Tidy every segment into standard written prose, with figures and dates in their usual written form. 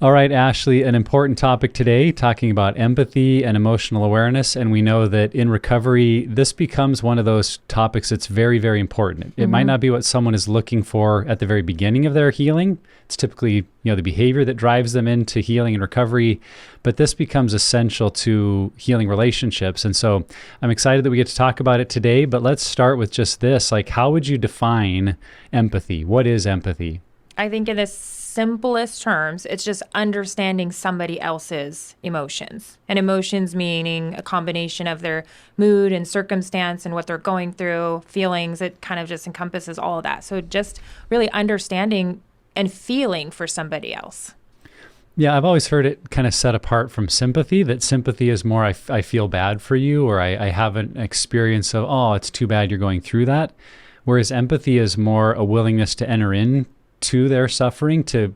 All right, Ashley, an important topic today, talking about empathy and emotional awareness. And we know that in recovery, this becomes one of those topics that's very, very important. It might not be what someone is looking for at the very beginning of their healing. It's typically, the behavior that drives them into healing and recovery, but this becomes essential to healing relationships. And so I'm excited that we get to talk about it today, but let's start with just this. Like, how would you define empathy? What is empathy? I think in the simplest terms, it's just understanding somebody else's emotions. And emotions meaning a combination of their mood and circumstance and what they're going through, feelings. It kind of just encompasses all of that. So just really understanding and feeling for somebody else. Yeah, I've always heard it kind of set apart from sympathy, that sympathy is more, I feel bad for you, or I have an experience of, oh, it's too bad you're going through that. Whereas empathy is more a willingness to enter in to their suffering, to,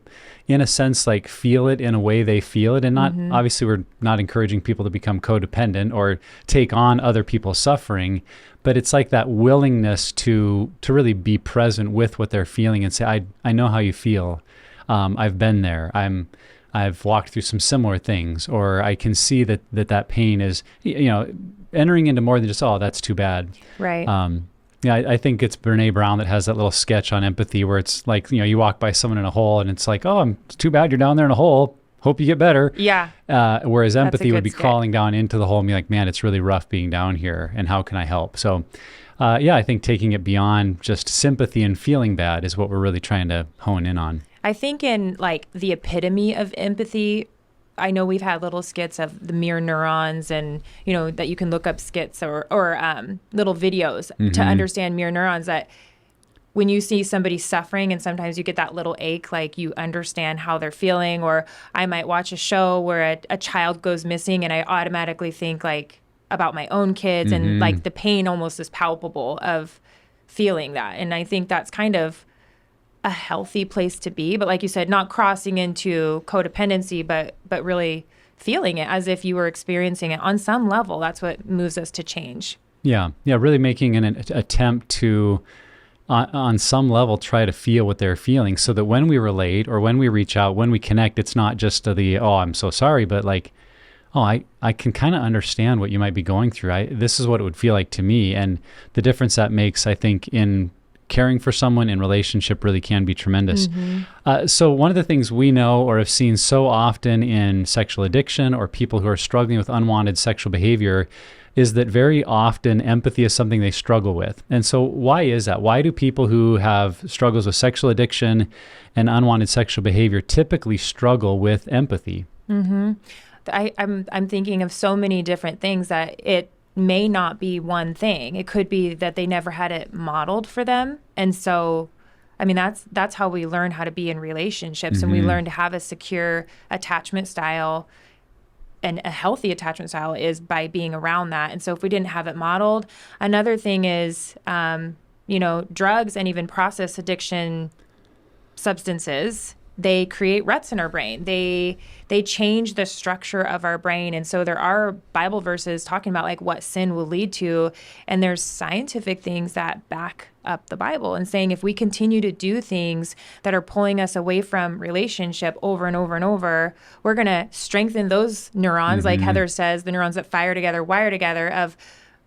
in a sense, like feel it in a way they feel it. And not, obviously, we're not encouraging people to become codependent or take on other people's suffering, but it's like that willingness to really be present with what they're feeling and say, I know how you feel. I've been there. I've walked through some similar things, or I can see that pain is, entering into more than just, oh, that's too bad. Right. Yeah, I think it's Brene Brown that has that little sketch on empathy where it's like, you walk by someone in a hole and it's like, oh, it's too bad you're down there in a hole. Hope you get better. Yeah. Whereas empathy would be sketch. crawling down into the hole and be like, man, it's really rough being down here. And how can I help? So, I think taking it beyond just sympathy and feeling bad is what we're really trying to hone in on. I think in like the epitome of empathy, I know we've had little skits of the mirror neurons and, that you can look up skits or little videos to understand mirror neurons, that when you see somebody suffering and sometimes you get that little ache, like you understand how they're feeling. Or I might watch a show where a child goes missing and I automatically think like about my own kids and like the pain almost is palpable of feeling that. And I think that's kind of a healthy place to be, but like you said, not crossing into codependency, but really feeling it as if you were experiencing it on some level. That's what moves us to change. Yeah, really making an attempt to, on some level, try to feel what they're feeling, so that when we relate or when we reach out, when we connect, it's not just oh, I'm so sorry, but like, oh, I can kind of understand what you might be going through. This is what it would feel like to me, and the difference that makes, I think, in caring for someone in relationship really can be tremendous. So one of the things we know or have seen so often in sexual addiction or people who are struggling with unwanted sexual behavior is that very often empathy is something they struggle with. And so why is that? Why do people who have struggles with sexual addiction and unwanted sexual behavior typically struggle with empathy? I'm thinking of so many different things that it may not be one thing. It could be that they never had it modeled for them. And so, I mean, that's how we learn how to be in relationships, and we learn to have a secure attachment style, and a healthy attachment style is by being around that. And so if we didn't have it modeled, another thing is, drugs and even process addiction substances, they create ruts in our brain. They change the structure of our brain. And so there are Bible verses talking about like what sin will lead to. And there's scientific things that back up the Bible and saying if we continue to do things that are pulling us away from relationship over and over and over, we're going to strengthen those neurons. Like Heather says, the neurons that fire together, wire together, of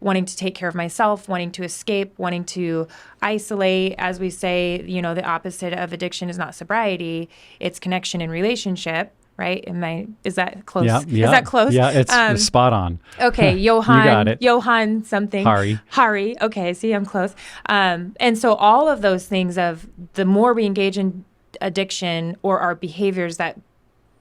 wanting to take care of myself, wanting to escape, wanting to isolate. As we say, the opposite of addiction is not sobriety, it's connection and relationship, right? Is that close? Yeah. Is that close? Yeah, it's spot on. Okay, Johann. You got it. Johann something. Hari. Okay, see, I'm close. And so all of those things of the more we engage in addiction or our behaviors that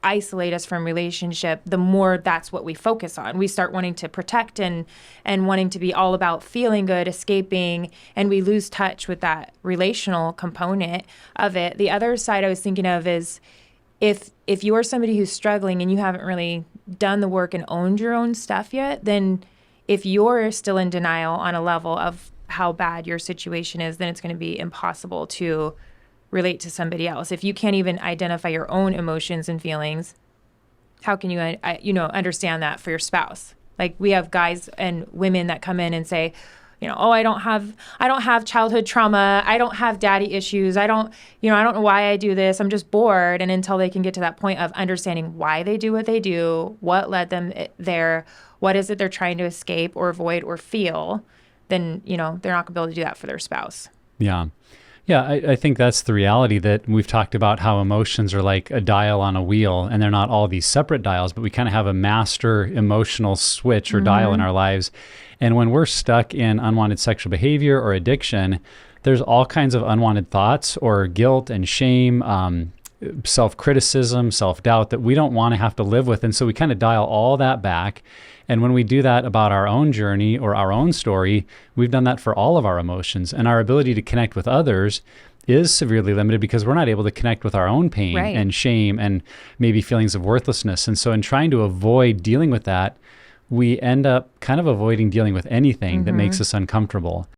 isolate us from relationship, the more that's what we focus on. We start wanting to protect and wanting to be all about feeling good, escaping, and we lose touch with that relational component of it. The other side I was thinking of is if you're somebody who's struggling and you haven't really done the work and owned your own stuff yet, then if you're still in denial on a level of how bad your situation is, then it's going to be impossible to relate to somebody else. If you can't even identify your own emotions and feelings, how can you, understand that for your spouse? Like we have guys and women that come in and say, oh, I don't have childhood trauma. I don't have daddy issues. I don't know why I do this. I'm just bored. And until they can get to that point of understanding why they do what they do, what led them there, what is it they're trying to escape or avoid or feel, then, they're not going to be able to do that for their spouse. Yeah. Yeah, I think that's the reality, that we've talked about how emotions are like a dial on a wheel, and they're not all these separate dials, but we kind of have a master emotional switch or dial in our lives. And when we're stuck in unwanted sexual behavior or addiction, there's all kinds of unwanted thoughts or guilt and shame, self-criticism, self-doubt that we don't want to have to live with. And so we kind of dial all that back. And when we do that about our own journey or our own story, we've done that for all of our emotions. And our ability to connect with others is severely limited because we're not able to connect with our own pain and shame and maybe feelings of worthlessness. And so in trying to avoid dealing with that, we end up kind of avoiding dealing with anything that makes us uncomfortable.